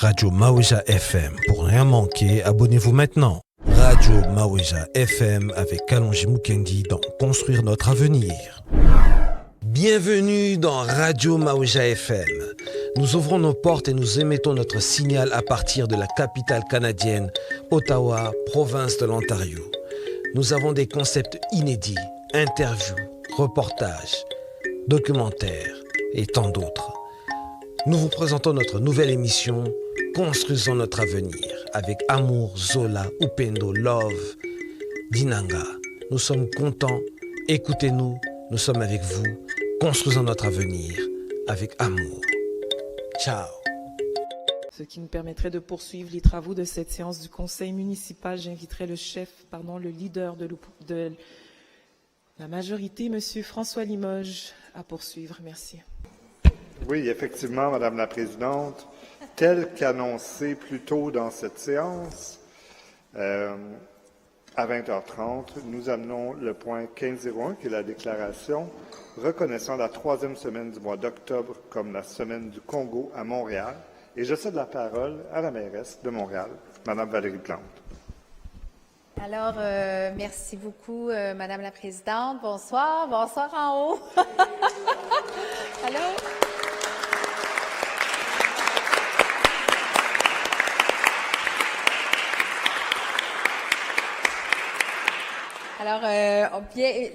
Radio Maouja FM. Pour rien manquer, abonnez-vous maintenant. Radio Maouja FM avec Kalonji Mukendi dans Construire notre avenir. Bienvenue dans Radio Maouja FM. Nous ouvrons nos portes et nous émettons notre signal à partir de la capitale canadienne, Ottawa, province de l'Ontario. Nous avons des concepts inédits, interviews, reportages, documentaires et tant d'autres. Nous vous présentons notre nouvelle émission Construisons notre avenir avec amour, Zola, Upendo, Love, Dinanga. Nous sommes contents, écoutez-nous, nous sommes avec vous. Construisons notre avenir avec amour. Ciao. Ce qui nous permettrait de poursuivre les travaux de cette séance du conseil municipal. J'inviterai le leader de la majorité, M. François Limoges, à poursuivre. Merci. Oui, effectivement, Madame la Présidente. Tel qu'annoncé plus tôt dans cette séance, à 20h30, nous amenons le point 1501, qui est la déclaration reconnaissant la troisième semaine du mois d'octobre comme la semaine du Congo à Montréal. Et je cède la parole à la mairesse de Montréal, Madame Valérie Plante. Alors, merci beaucoup, Madame la Présidente. Bonsoir. Bonsoir en haut. Allô? Alors,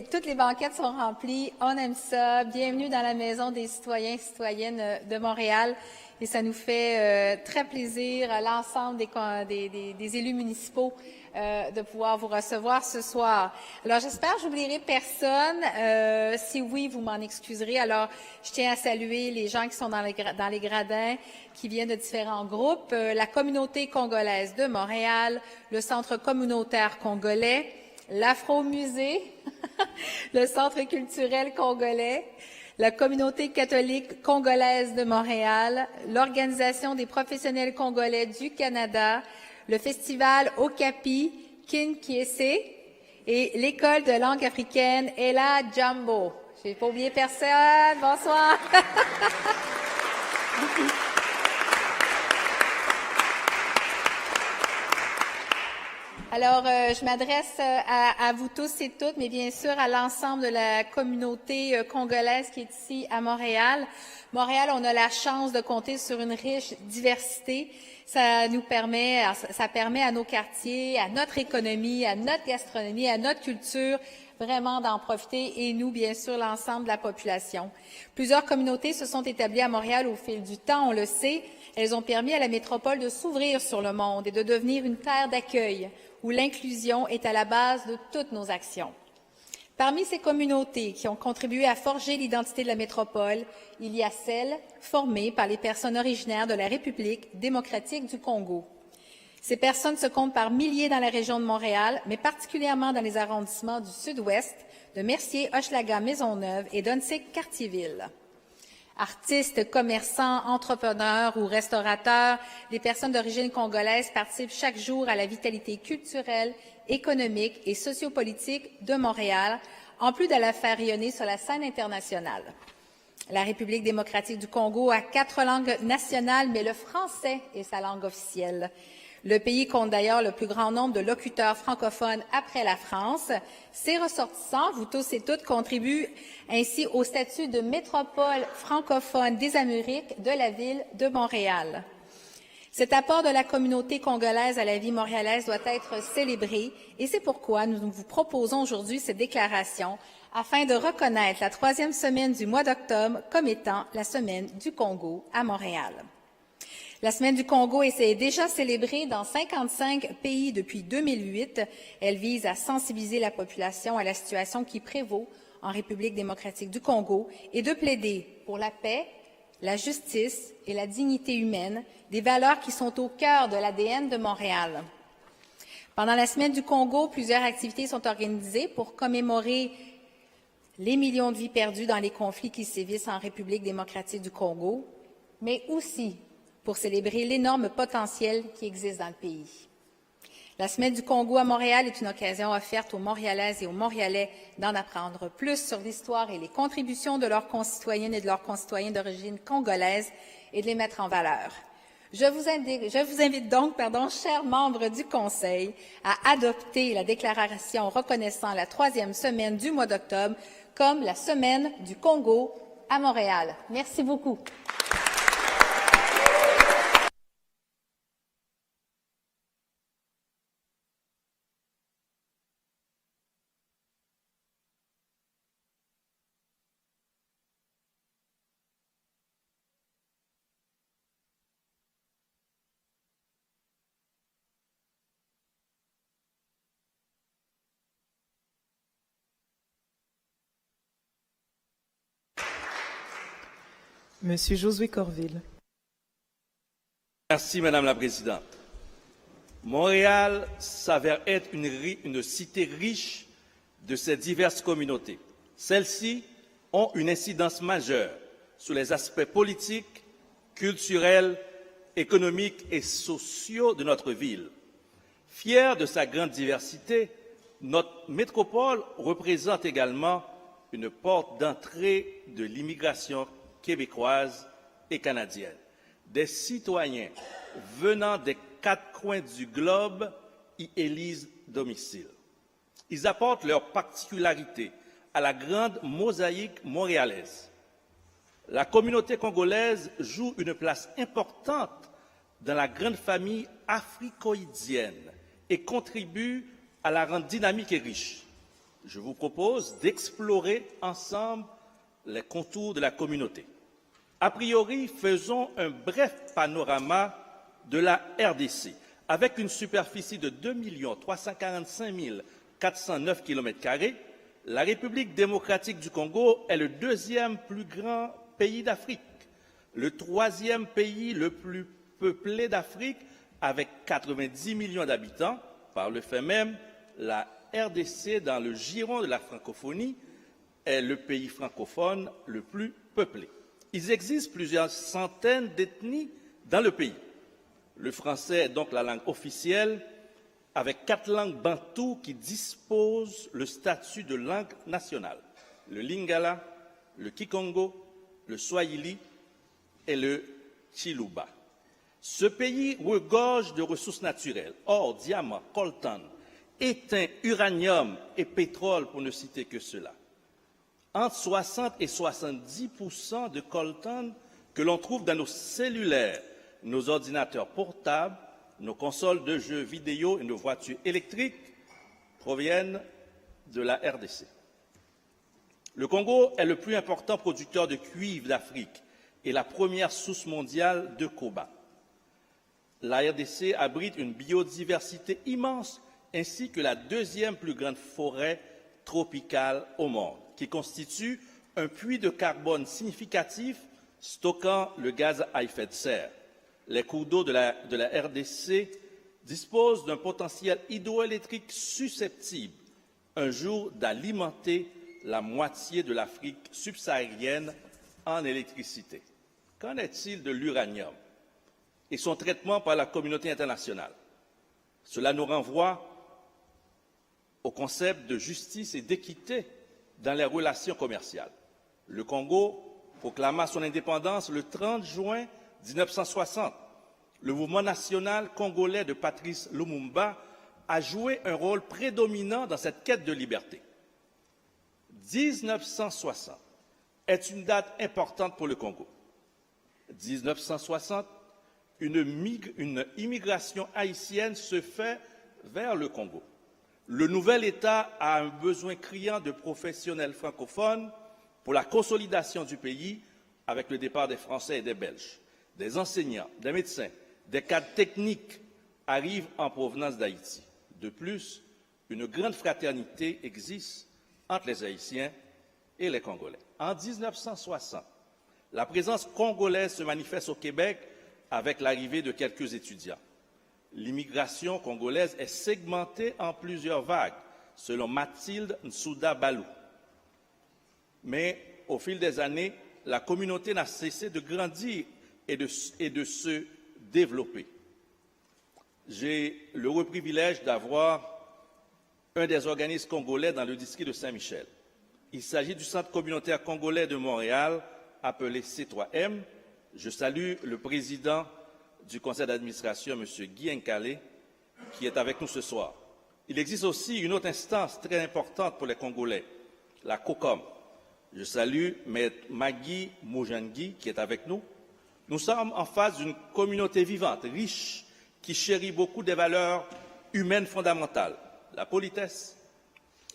toutes les banquettes sont remplies. On aime ça. Bienvenue dans la maison des citoyens et citoyennes de Montréal. Et ça nous fait très plaisir à l'ensemble des élus municipaux de pouvoir vous recevoir ce soir. Alors, j'espère que j'oublierai personne. Si oui, vous m'en excuserez. Alors, je tiens à saluer les gens qui sont dans les gradins, qui viennent de différents groupes, la communauté congolaise de Montréal, le Centre communautaire congolais, l'Afro-Musée, le Centre culturel congolais, la communauté catholique congolaise de Montréal, l'Organisation des professionnels congolais du Canada, le Festival Okapi Kinshasa et l'École de langue africaine Ella Jumbo. Je n'ai pas oublié personne. Bonsoir. Alors, je m'adresse à vous tous et toutes, mais bien sûr à l'ensemble de la communauté congolaise qui est ici à Montréal. Montréal, on a la chance de compter sur une riche diversité. Ça permet à nos quartiers, à notre économie, à notre gastronomie, à notre culture, vraiment d'en profiter, et nous, bien sûr, l'ensemble de la population. Plusieurs communautés se sont établies à Montréal au fil du temps, on le sait. Elles ont permis à la métropole de s'ouvrir sur le monde et de devenir une terre d'accueil, où l'inclusion est à la base de toutes nos actions. Parmi ces communautés qui ont contribué à forger l'identité de la métropole, il y a celles formées par les personnes originaires de la République démocratique du Congo. Ces personnes se comptent par milliers dans la région de Montréal, mais particulièrement dans les arrondissements du Sud-Ouest, de Mercier, Hochelaga, Maisonneuve et d'Onsic-Cartierville. Artistes, commerçants, entrepreneurs ou restaurateurs, les personnes d'origine congolaise participent chaque jour à la vitalité culturelle, économique et sociopolitique de Montréal, en plus de la faire rayonner sur la scène internationale. La République démocratique du Congo a 4 langues nationales, mais le français est sa langue officielle. Le pays compte d'ailleurs le plus grand nombre de locuteurs francophones après la France. Ses ressortissants, vous tous et toutes, contribuent ainsi au statut de métropole francophone des Amériques de la ville de Montréal. Cet apport de la communauté congolaise à la vie montréalaise doit être célébré et c'est pourquoi nous vous proposons aujourd'hui cette déclaration afin de reconnaître la troisième semaine du mois d'octobre comme étant la semaine du Congo à Montréal. La Semaine du Congo est déjà célébrée dans 55 pays depuis 2008. Elle vise à sensibiliser la population à la situation qui prévaut en République démocratique du Congo et de plaider pour la paix, la justice et la dignité humaine, des valeurs qui sont au cœur de l'ADN de Montréal. Pendant la Semaine du Congo, plusieurs activités sont organisées pour commémorer les millions de vies perdues dans les conflits qui sévissent en République démocratique du Congo, mais aussi pour célébrer l'énorme potentiel qui existe dans le pays. La Semaine du Congo à Montréal est une occasion offerte aux Montréalaises et aux Montréalais d'en apprendre plus sur l'histoire et les contributions de leurs concitoyennes et de leurs concitoyens d'origine congolaise et de les mettre en valeur. Je vous invite donc, chers membres du Conseil, à adopter la déclaration reconnaissant la 3e semaine du mois d'octobre comme la semaine du Congo à Montréal. Merci beaucoup. Monsieur Josué Corville. Merci, Madame la Présidente. Montréal s'avère être une cité riche de ses diverses communautés. Celles-ci ont une incidence majeure sur les aspects politiques, culturels, économiques et sociaux de notre ville. Fière de sa grande diversité, notre métropole représente également une porte d'entrée de l'immigration québécoise et canadienne. Des citoyens venant des 4 coins du globe y élisent domicile. Ils apportent leur particularité à la grande mosaïque montréalaise. La communauté congolaise joue une place importante dans la grande famille africoïdienne et contribue à la rendre dynamique et riche. Je vous propose d'explorer ensemble les contours de la communauté. A priori, faisons un bref panorama de la RDC, avec une superficie de 2 345 409 km². La République démocratique du Congo est le 2e plus grand pays d'Afrique, le 3e pays le plus peuplé d'Afrique, avec 90 millions d'habitants. Par le fait même, la RDC, dans le giron de la francophonie, est le pays francophone le plus peuplé. Il existe plusieurs centaines d'ethnies dans le pays. Le français est donc la langue officielle, avec 4 langues bantoues qui disposent le statut de langue nationale. Le lingala, le kikongo, le swahili et le chiluba. Ce pays regorge de ressources naturelles, or, diamants, coltan, étain, uranium et pétrole, pour ne citer que cela. Entre 60 et 70% de coltan que l'on trouve dans nos cellulaires, nos ordinateurs portables, nos consoles de jeux vidéo et nos voitures électriques proviennent de la RDC. Le Congo est le plus important producteur de cuivre d'Afrique et la première source mondiale de coba. La RDC abrite une biodiversité immense ainsi que la 2e plus grande forêt tropicale au monde, qui constitue un puits de carbone significatif stockant le gaz à effet de serre. Les cours d'eau de la RDC disposent d'un potentiel hydroélectrique susceptible un jour d'alimenter la moitié de l'Afrique subsaharienne en électricité. Qu'en est-il de l'uranium et son traitement par la communauté internationale? Cela nous renvoie au concept de justice et d'équité dans les relations commerciales. Le Congo proclama son indépendance le 30 juin 1960. Le mouvement national congolais de Patrice Lumumba a joué un rôle prédominant dans cette quête de liberté. 1960 est une date importante pour le Congo. 1960, une immigration haïtienne se fait vers le Congo. Le nouvel État a un besoin criant de professionnels francophones pour la consolidation du pays avec le départ des Français et des Belges. Des enseignants, des médecins, des cadres techniques arrivent en provenance d'Haïti. De plus, une grande fraternité existe entre les Haïtiens et les Congolais. En 1960, la présence congolaise se manifeste au Québec avec l'arrivée de quelques étudiants. L'immigration congolaise est segmentée en plusieurs vagues, selon Mathilde Nsouda Balou. Mais au fil des années, la communauté n'a cessé de grandir et de se développer. J'ai l'heureux privilège d'avoir un des organismes congolais dans le district de Saint-Michel. Il s'agit du Centre communautaire congolais de Montréal, appelé C3M. Je salue le président du conseil d'administration, M. Guy Nkale, qui est avec nous ce soir. Il existe aussi une autre instance très importante pour les Congolais, la COCOM. Je salue Maître Magui Mojangui, qui est avec nous. Nous sommes en face d'une communauté vivante, riche, qui chérit beaucoup des valeurs humaines fondamentales, la politesse,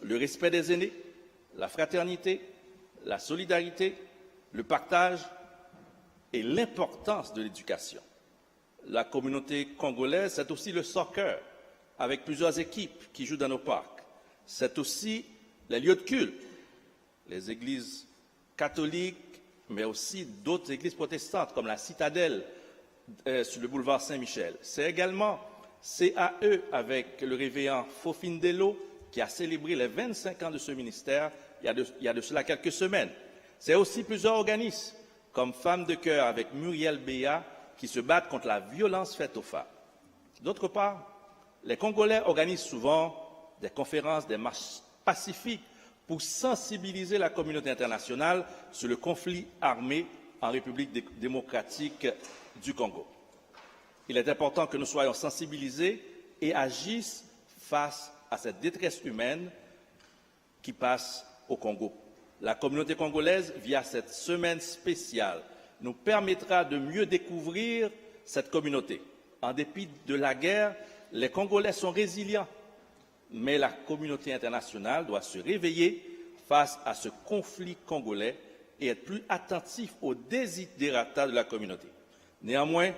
le respect des aînés, la fraternité, la solidarité, le partage et l'importance de l'éducation. La communauté congolaise, c'est aussi le soccer, avec plusieurs équipes qui jouent dans nos parcs. C'est aussi les lieux de culte, les églises catholiques, mais aussi d'autres églises protestantes, comme la Citadelle sur le boulevard Saint-Michel. C'est également CAE, avec le révérend Fofindello, qui a célébré les 25 ans de ce ministère il y a de cela quelques semaines. C'est aussi plusieurs organismes, comme Femmes de Cœur, avec Muriel Béat, qui se battent contre la violence faite aux femmes. D'autre part, les Congolais organisent souvent des conférences, des marches pacifiques pour sensibiliser la communauté internationale sur le conflit armé en République démocratique du Congo. Il est important que nous soyons sensibilisés et agissions face à cette détresse humaine qui passe au Congo. La communauté congolaise, via cette semaine spéciale, nous permettra de mieux découvrir cette communauté. En dépit de la guerre, les Congolais sont résilients, mais la communauté internationale doit se réveiller face à ce conflit congolais et être plus attentif aux desiderata de la communauté. Néanmoins,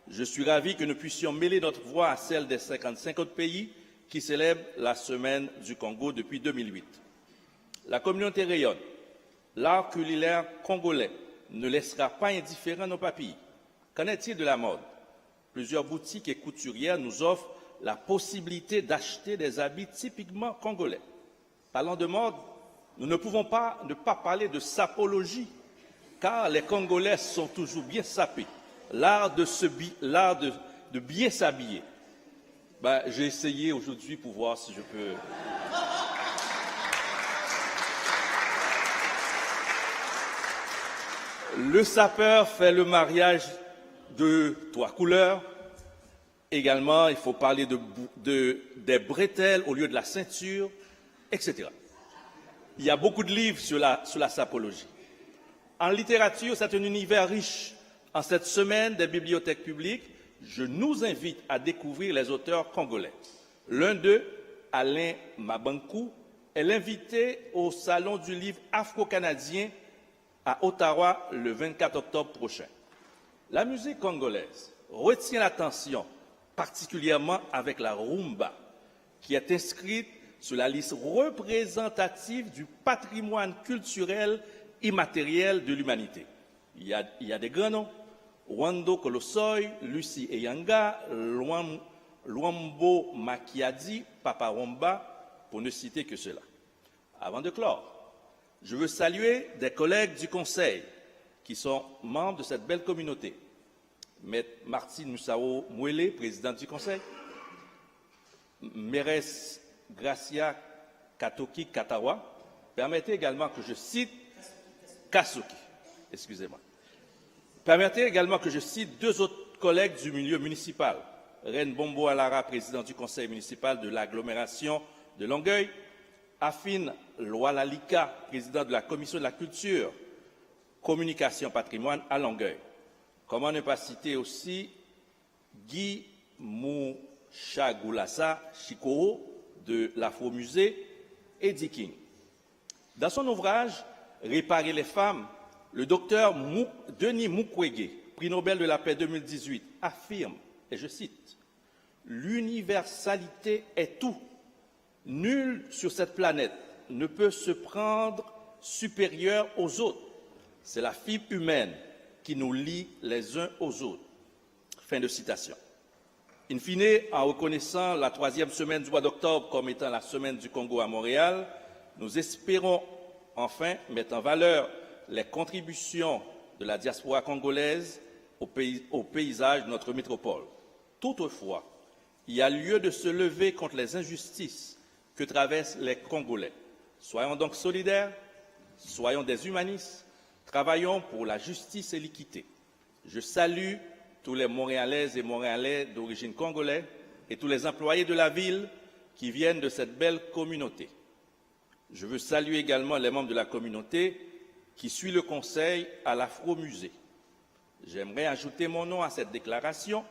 je suis ravi que nous puissions mêler notre voix à celle des 55 autres pays qui célèbrent la Semaine du Congo depuis 2008. La communauté rayonne. L'art culinaire congolais ne laissera pas indifférent nos papilles. Qu'en est-il de la mode? Plusieurs boutiques et couturières nous offrent la possibilité d'acheter des habits typiquement congolais. Parlant de mode, nous ne pouvons pas ne pas parler de sapologie, car les Congolais sont toujours bien sapés. L'art de bien s'habiller. J'ai essayé aujourd'hui pour voir si je peux... Le sapeur fait le mariage de 3 couleurs. Également, il faut parler des bretelles au lieu de la ceinture, etc. Il y a beaucoup de livres sur la sapologie. En littérature, c'est un univers riche. En cette semaine des bibliothèques publiques, je nous invite à découvrir les auteurs congolais. L'un d'eux, Alain Mabankou, est l'invité au Salon du livre afro-canadien à Ottawa le 24 octobre prochain. La musique congolaise retient l'attention, particulièrement avec la rumba, qui est inscrite sur la liste représentative du patrimoine culturel immatériel de l'humanité. Il y a des grands noms: Wando Kolosoy, Lucy Eyanga, Luambo Makiadi, Papa Wamba, pour ne citer que cela. Avant de clore, je veux saluer des collègues du Conseil qui sont membres de cette belle communauté. Maître Martine Moussao Mouélé, présidente du Conseil, Mérès Gracia Katoki Katawa. Permettez également que je cite Kasuki, excusez-moi. Permettez également que je cite 2 autres collègues du milieu municipal. Reine Bombo Alara, président du conseil municipal de l'agglomération de Longueuil. Afine Loalalika, président de la commission de la culture, communication, patrimoine à Longueuil. Comment ne pas citer aussi Guy Mouchagoulassa Chikoro de l'Afro-Musée et King. Dans son ouvrage « Réparer les femmes », le docteur Denis Mukwege, prix Nobel de la paix 2018, affirme, et je cite, « L'universalité est tout. Nul sur cette planète ne peut se prendre supérieur aux autres. C'est la fibre humaine qui nous lie les uns aux autres. » Fin de citation. In fine, en reconnaissant la 3e semaine du mois d'octobre comme étant la semaine du Congo à Montréal, nous espérons enfin mettre en valeur les contributions de la diaspora congolaise au paysage de notre métropole. Toutefois, il y a lieu de se lever contre les injustices que traversent les Congolais. Soyons donc solidaires, soyons des humanistes, travaillons pour la justice et l'équité. Je salue tous les Montréalaises et Montréalais d'origine congolaise et tous les employés de la ville qui viennent de cette belle communauté. Je veux saluer également les membres de la communauté qui suivent le conseil à l'Afro-Musée. J'aimerais ajouter mon nom à cette déclaration.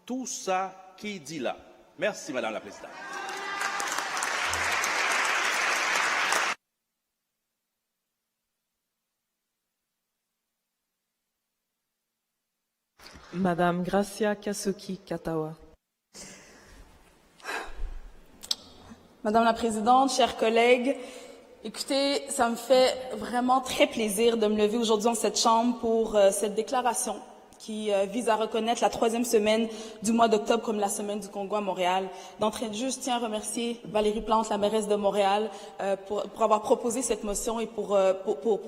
Tout ça qui dit là. Merci, Madame la Présidente. Madame Gracia Kasuki-Katawa. Madame la Présidente, chers collègues, écoutez, ça me fait vraiment très plaisir de me lever aujourd'hui en cette chambre pour cette déclaration qui vise à reconnaître la 3e semaine du mois d'octobre comme la semaine du Congo à Montréal. D'entrée de jeu, je tiens à remercier Valérie Plante, la mairesse de Montréal, pour avoir proposé cette motion et pour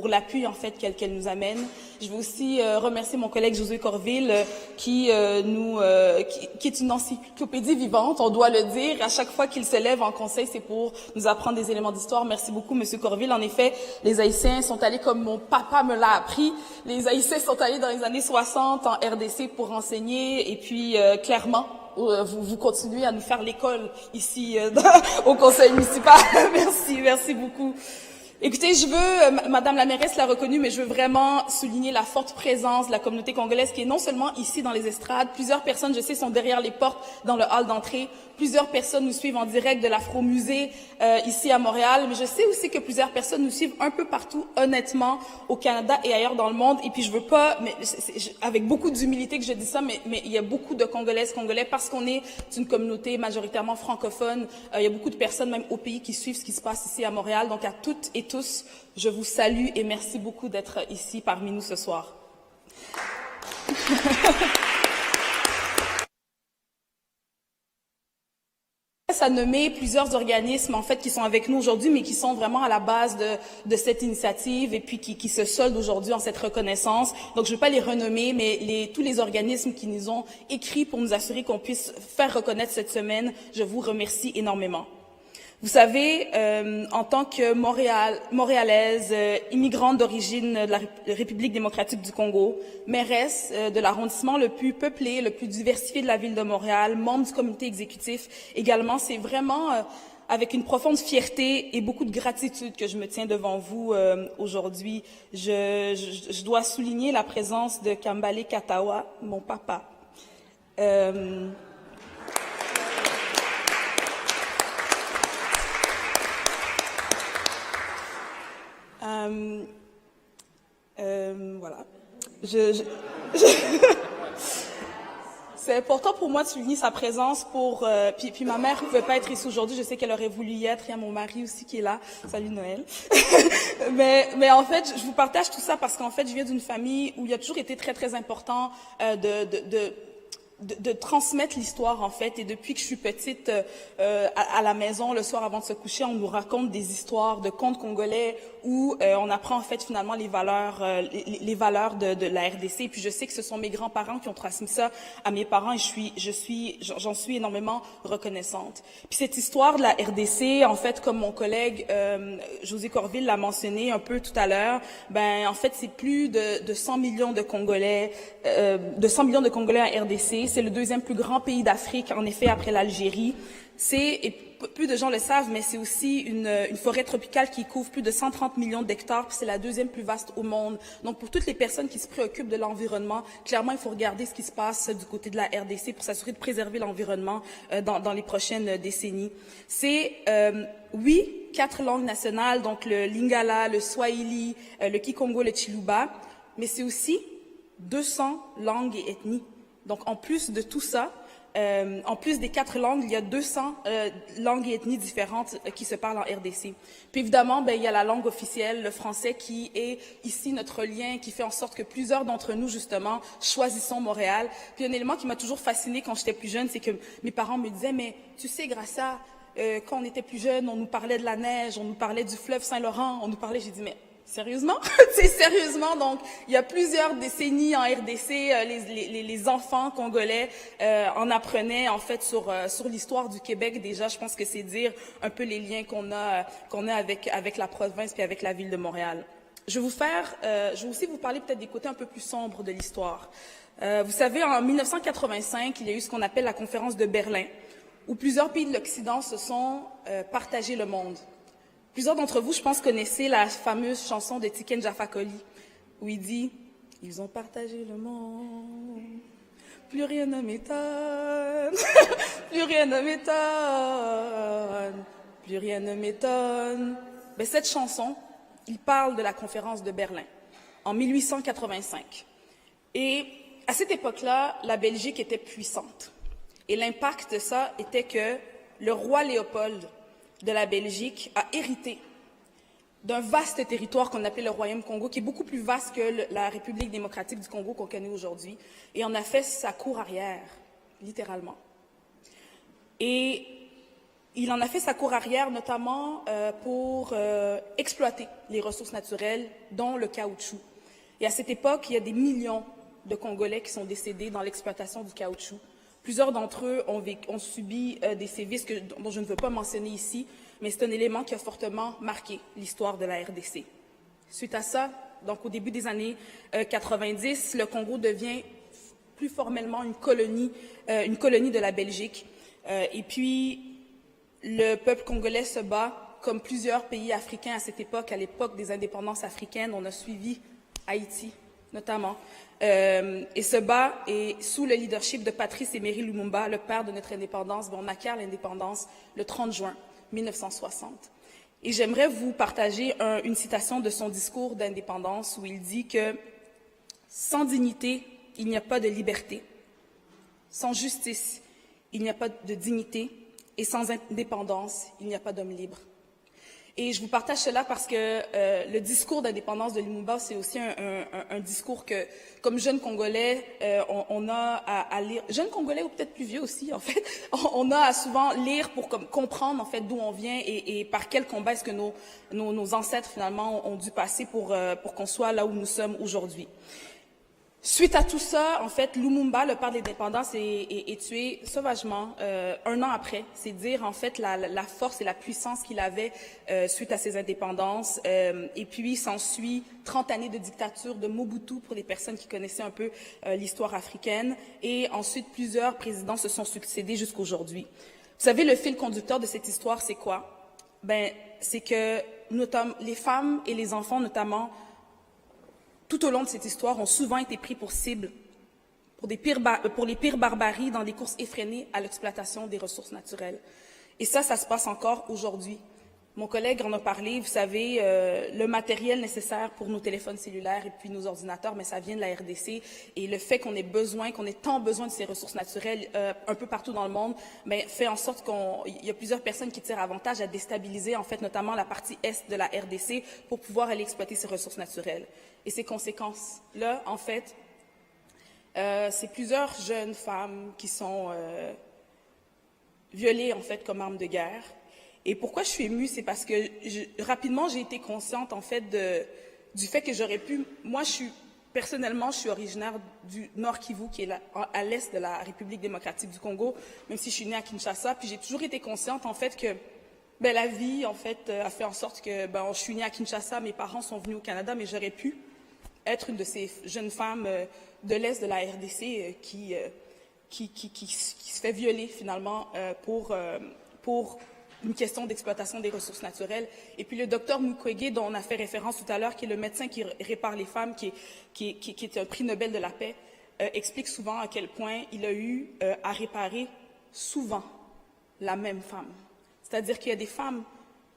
l'appui en fait qu'elle nous amène. Je veux aussi remercier mon collègue Josué Corville qui est une encyclopédie vivante, on doit le dire. À chaque fois qu'il se lève en conseil, c'est pour nous apprendre des éléments d'histoire. Merci beaucoup, Monsieur Corville. En effet, les Haïtiens sont allés comme mon papa me l'a appris. Les Haïtiens sont allés dans les années 60 en RDC pour enseigner et puis clairement, vous continuez à nous faire l'école ici au conseil municipal. Merci beaucoup. Écoutez, je veux, Madame la mairesse l'a reconnu, mais je veux vraiment souligner la forte présence de la communauté congolaise qui est non seulement ici dans les estrades, plusieurs personnes, je sais, sont derrière les portes dans le hall d'entrée, plusieurs personnes nous suivent en direct de l'Afro-Musée ici à Montréal, mais je sais aussi que plusieurs personnes nous suivent un peu partout, honnêtement, au Canada et ailleurs dans le monde. Et puis je veux pas, mais avec beaucoup d'humilité que je dis ça, mais il y a beaucoup de Congolaises, Congolais, parce qu'on est une communauté majoritairement francophone. Il y a beaucoup de personnes même au pays qui suivent ce qui se passe ici à Montréal. Donc à toutes et tous, je vous salue et merci beaucoup d'être ici parmi nous ce soir. À nommer plusieurs organismes en fait qui sont avec nous aujourd'hui, mais qui sont vraiment à la base de cette initiative et puis qui se soldent aujourd'hui en cette reconnaissance. Donc je ne vais pas les renommer, mais tous les organismes qui nous ont écrit pour nous assurer qu'on puisse faire reconnaître cette semaine, je vous remercie énormément. Vous savez, en tant que Montréalaise, immigrante d'origine de la République démocratique du Congo, mairesse de l'arrondissement le plus peuplé, le plus diversifié de la ville de Montréal, membre du comité exécutif également, c'est vraiment avec une profonde fierté et beaucoup de gratitude que je me tiens devant vous aujourd'hui. Je dois souligner la présence de Kambale Katawa, mon papa. Voilà. C'est important pour moi de souligner sa présence pour... puis ma mère ne pouvait pas être ici aujourd'hui. Je sais qu'elle aurait voulu y être. Il y a mon mari aussi qui est là. Salut Noël. mais en fait, je vous partage tout ça parce qu'en fait, je viens d'une famille où il a toujours été très, très important de transmettre l'histoire en fait, et depuis que je suis petite à la maison le soir avant de se coucher, on nous raconte des histoires de contes congolais où on apprend en fait finalement les valeurs de la RDC. Et puis je sais que ce sont mes grands-parents qui ont transmis ça à mes parents et j'en suis énormément reconnaissante. Puis cette histoire de la RDC, en fait, comme mon collègue José Corville l'a mentionné un peu tout à l'heure, ben en fait c'est plus de 100 millions de Congolais, de 100 millions de Congolais en RDC. C'est le deuxième plus grand pays d'Afrique, en effet, après l'Algérie. Et plus de gens le savent, mais c'est aussi une forêt tropicale qui couvre plus de 130 millions d'hectares, puis c'est la deuxième plus vaste au monde. Donc, pour toutes les personnes qui se préoccupent de l'environnement, clairement, il faut regarder ce qui se passe du côté de la RDC pour s'assurer de préserver l'environnement dans les prochaines décennies. C'est, oui, 4 langues nationales, donc le Lingala, le Swahili, le Kikongo, le Chiluba, mais c'est aussi 200 langues et ethnies. Donc, en plus de tout ça, en plus des 4 langues, il y a 200 langues et ethnies différentes qui se parlent en RDC. Puis évidemment, il y a la langue officielle, le français, qui est ici notre lien, qui fait en sorte que plusieurs d'entre nous, justement, choisissons Montréal. Puis un élément qui m'a toujours fascinée quand j'étais plus jeune, c'est que mes parents me disaient, mais tu sais, Gracia, quand on était plus jeune, on nous parlait de la neige, on nous parlait du fleuve Saint-Laurent, on nous parlait, j'ai dit, mais... Sérieusement? C'est sérieusement. Donc, il y a plusieurs décennies en RDC, les enfants congolais en apprenaient en fait sur l'histoire du Québec. Déjà, je pense que c'est dire un peu les liens qu'on a avec la province puis avec la ville de Montréal. Je vais aussi vous parler peut-être des côtés un peu plus sombres de l'histoire. Vous savez, en 1985, il y a eu ce qu'on appelle la conférence de Berlin, où plusieurs pays de l'Occident se sont partagés le monde. Plusieurs d'entre vous, je pense, connaissez la fameuse chanson de Tiken Jah Fakoly, où il dit « Ils ont partagé le monde, plus rien ne m'étonne, plus rien ne m'étonne, plus rien ne m'étonne. » Ben, cette chanson, il parle de la conférence de Berlin, en 1885. Et à cette époque-là, la Belgique était puissante. Et l'impact de ça était que le roi Léopold de la Belgique a hérité d'un vaste territoire qu'on appelait le Royaume Congo, qui est beaucoup plus vaste que la République démocratique du Congo qu'on connaît aujourd'hui, et en a fait sa cour arrière, littéralement. Et il en a fait sa cour arrière notamment pour exploiter les ressources naturelles, dont le caoutchouc. Et à cette époque, il y a des millions de Congolais qui sont décédés dans l'exploitation du caoutchouc. Plusieurs d'entre eux ont subi des sévices dont je ne veux pas mentionner ici, mais c'est un élément qui a fortement marqué l'histoire de la RDC. Suite à ça, donc au début des années 90, le Congo devient plus formellement une colonie de la Belgique. Et puis, le peuple congolais se bat, comme plusieurs pays africains à cette époque, à l'époque des indépendances africaines. On a suivi Haïti, notamment, et se bat, et sous le leadership de Patrice Emery Lumumba, le père de notre indépendance, on acquiert l'indépendance le 30 juin 1960. Et j'aimerais vous partager une citation de son discours d'indépendance où il dit que « Sans dignité, il n'y a pas de liberté. Sans justice, il n'y a pas de dignité. Et sans indépendance, il n'y a pas d'homme libre. » Et je vous partage cela parce que le discours d'indépendance de Lumumba, c'est aussi un discours que, comme jeunes Congolais, on a à lire. Jeunes Congolais ou peut-être plus vieux aussi, en fait, on a à souvent lire pour comprendre en fait d'où on vient et par quel combat est-ce que nos ancêtres finalement ont dû passer pour qu'on soit là où nous sommes aujourd'hui. Suite à tout ça, en fait, Lumumba, le père de l'indépendance, est tué sauvagement 1 an après. C'est dire, en fait, la force et la puissance qu'il avait suite à ses indépendances. Et puis, s'ensuit 30 années de dictature de Mobutu pour les personnes qui connaissaient un peu l'histoire africaine. Et ensuite, plusieurs présidents se sont succédés jusqu'aujourd'hui. Vous savez, le fil conducteur de cette histoire, c'est quoi? Ben, c'est que les femmes et les enfants, notamment, tout au long de cette histoire, ont souvent été pris pour cible pour les pires barbaries dans des courses effrénées à l'exploitation des ressources naturelles. Et ça se passe encore aujourd'hui. Mon collègue en a parlé, vous savez, le matériel nécessaire pour nos téléphones cellulaires et puis nos ordinateurs, mais ça vient de la RDC. Et le fait qu'on ait tant besoin de ces ressources naturelles un peu partout dans le monde, mais fait en sorte qu'il y a plusieurs personnes qui tirent avantage à déstabiliser, en fait, notamment la partie est de la RDC pour pouvoir aller exploiter ces ressources naturelles. Et ces conséquences-là, en fait, c'est plusieurs jeunes femmes qui sont violées, en fait, comme arme de guerre. Et pourquoi je suis émue, c'est parce que rapidement, j'ai été consciente, en fait, du fait que j'aurais pu... Moi, personnellement, je suis originaire du Nord Kivu, qui est à l'est de la République démocratique du Congo, même si je suis née à Kinshasa. Puis j'ai toujours été consciente, en fait, que la vie, en fait, a fait en sorte que je suis née à Kinshasa, mes parents sont venus au Canada, mais j'aurais pu être une de ces jeunes femmes de l'est de la RDC qui se fait violer, finalement, pour une question d'exploitation des ressources naturelles. Et puis le docteur Mukwege, dont on a fait référence tout à l'heure, qui est le médecin qui répare les femmes, qui est un prix Nobel de la paix, explique souvent à quel point il a eu à réparer souvent la même femme. C'est-à-dire qu'il y a des femmes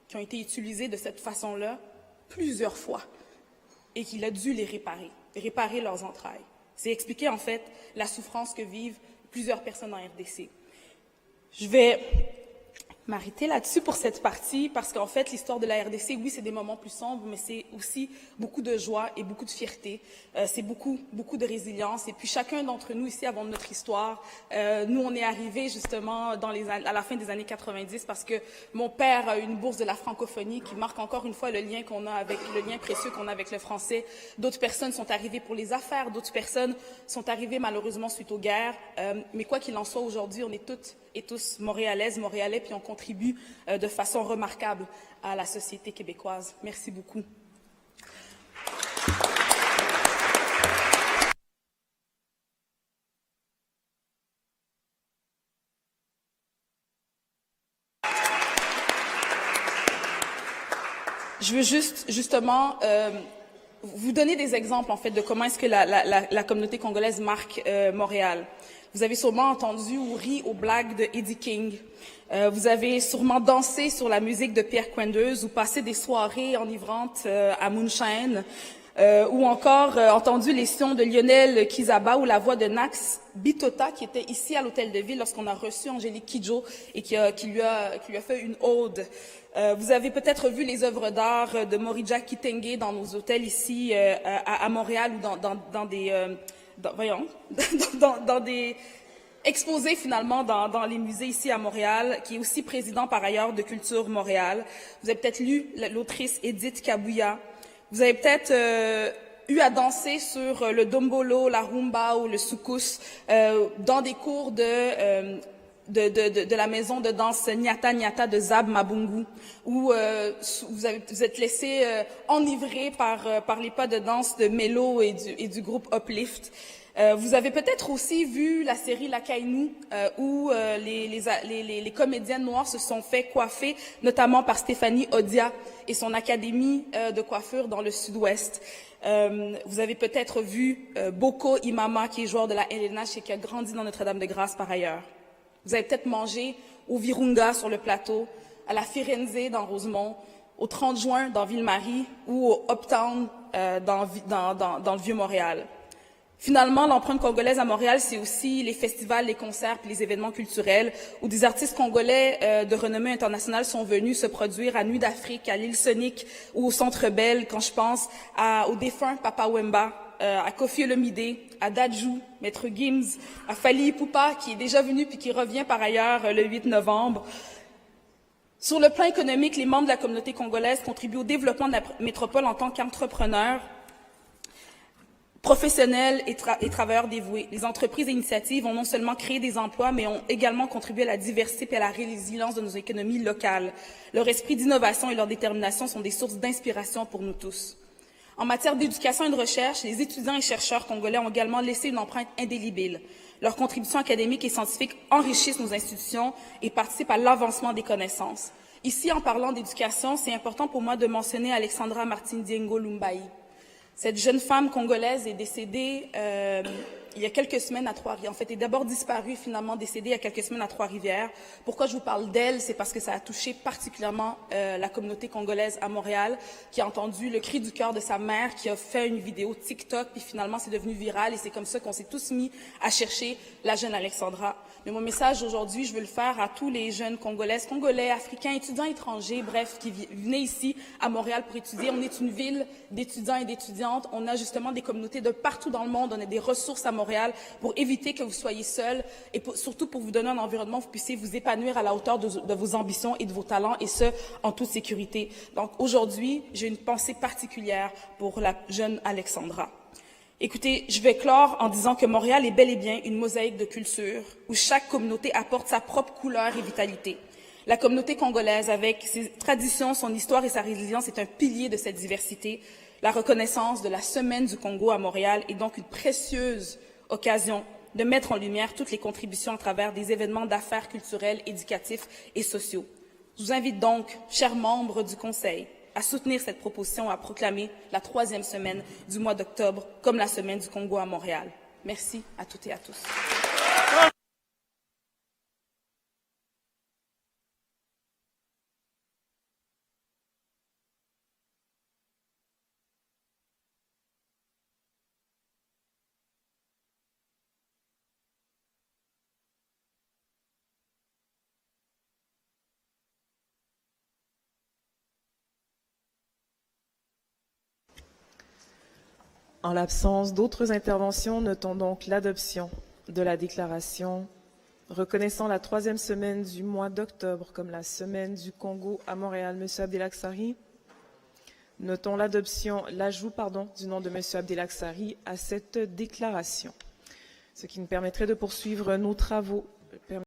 qui ont été utilisées de cette façon-là plusieurs fois et qu'il a dû les réparer leurs entrailles. C'est expliquer en fait la souffrance que vivent plusieurs personnes en RDC. Je vais m'arrêter là-dessus pour cette partie parce qu'en fait, l'histoire de la RDC, oui, c'est des moments plus sombres, mais c'est aussi beaucoup de joie et beaucoup de fierté. C'est beaucoup de résilience. Et puis, chacun d'entre nous ici avons notre histoire. Nous, on est arrivés justement à la fin des années 90 parce que mon père a une bourse de la francophonie qui marque encore une fois le lien précieux qu'on a avec le français. D'autres personnes sont arrivées pour les affaires, d'autres personnes sont arrivées malheureusement suite aux guerres. Mais quoi qu'il en soit, aujourd'hui, on est toutes et tous montréalaises, montréalais, puis on contribue de façon remarquable à la société québécoise. Merci beaucoup. je veux justement vous donner des exemples en fait de comment est-ce que la communauté congolaise marque Montréal. Vous avez sûrement entendu ou ri aux blagues de Eddie King. Vous avez sûrement dansé sur la musique de Pierre Quendeuse ou passé des soirées enivrantes à Moonshine. Ou encore entendu les sons de Lionel Kizaba ou la voix de Nax Bitota qui était ici à l'Hôtel de Ville lorsqu'on a reçu Angélique Kidjo et qui lui a fait une ode. Vous avez peut-être vu les œuvres d'art de Morija Kitenge dans nos hôtels ici à Montréal ou dans des exposés finalement dans les musées ici à Montréal, qui est aussi président par ailleurs de Culture Montréal. Vous avez peut-être lu l'autrice Edith Kabouya. Vous avez peut-être eu à danser sur le dombolo, la rumba ou le soukous dans des cours de la maison de danse Nyata Nyata de Zab Mabungu, où vous êtes laissé enivrer par les pas de danse de Melo et du groupe Uplift. Vous avez peut-être aussi vu la série La Kainu, où les comédiennes noires se sont fait coiffer, notamment par Stéphanie Odia et son académie de coiffure dans le sud-ouest. Vous avez peut-être vu Boko Imama, qui est joueur de la LNH et qui a grandi dans Notre-Dame-de-Grâce par ailleurs. Vous avez peut-être mangé au Virunga sur le plateau, à la Firenze dans Rosemont, au 30 juin dans Ville-Marie ou au Uptown dans le Vieux-Montréal. Finalement, l'empreinte congolaise à Montréal, c'est aussi les festivals, les concerts et les événements culturels où des artistes congolais de renommée internationale sont venus se produire à Nuit d'Afrique, à l'île Sonic ou au Centre Bell, quand je pense au défunt Papa Wemba, à Kofi Olomide, à Dadju, Maître Gims, à Fally Ipupa, qui est déjà venu puis qui revient par ailleurs le 8 novembre. Sur le plan économique, les membres de la communauté congolaise contribuent au développement de la métropole en tant qu'entrepreneurs, professionnels et travailleurs dévoués. Les entreprises et initiatives ont non seulement créé des emplois, mais ont également contribué à la diversité et à la résilience de nos économies locales. Leur esprit d'innovation et leur détermination sont des sources d'inspiration pour nous tous. En matière d'éducation et de recherche, les étudiants et chercheurs congolais ont également laissé une empreinte indélébile. Leurs contributions académiques et scientifiques enrichissent nos institutions et participent à l'avancement des connaissances. Ici, en parlant d'éducation, c'est important pour moi de mentionner Alexandra Martine Diengo Lumbaï. Cette jeune femme congolaise est décédée il y a quelques semaines à Trois-Rivières. En fait, est d'abord disparue, finalement décédée il y a quelques semaines à Trois-Rivières. Pourquoi je vous parle d'elle? C'est parce que ça a touché particulièrement la communauté congolaise à Montréal, qui a entendu le cri du cœur de sa mère, qui a fait une vidéo TikTok, puis finalement c'est devenu viral et c'est comme ça qu'on s'est tous mis à chercher la jeune Alexandra. Mais mon message aujourd'hui, je veux le faire à tous les jeunes Congolaises, Congolais, Africains, étudiants étrangers, bref, qui venaient ici à Montréal pour étudier. On est une ville d'étudiants et d'étudiantes. On a justement des communautés de partout dans le monde. On a des ressources à Montréal pour éviter que vous soyez seuls et surtout pour vous donner un environnement où vous puissiez vous épanouir à la hauteur de vos ambitions et de vos talents, et ce, en toute sécurité. Donc aujourd'hui, j'ai une pensée particulière pour la jeune Alexandra. Écoutez, je vais clore en disant que Montréal est bel et bien une mosaïque de culture où chaque communauté apporte sa propre couleur et vitalité. La communauté congolaise, avec ses traditions, son histoire et sa résilience, est un pilier de cette diversité. La reconnaissance de la Semaine du Congo à Montréal est donc une précieuse occasion de mettre en lumière toutes les contributions à travers des événements d'affaires culturels, éducatifs et sociaux. Je vous invite donc, chers membres du Conseil, à soutenir cette proposition, à proclamer la 3e semaine du mois d'octobre comme la Semaine du Congo à Montréal. Merci à toutes et à tous. En l'absence d'autres interventions, notons donc l'adoption de la déclaration reconnaissant la 3e semaine du mois d'octobre comme la Semaine du Congo à Montréal. Monsieur Abdelaksari, notons l'ajout du nom de Monsieur Abdelaksari à cette déclaration, ce qui nous permettrait de poursuivre nos travaux.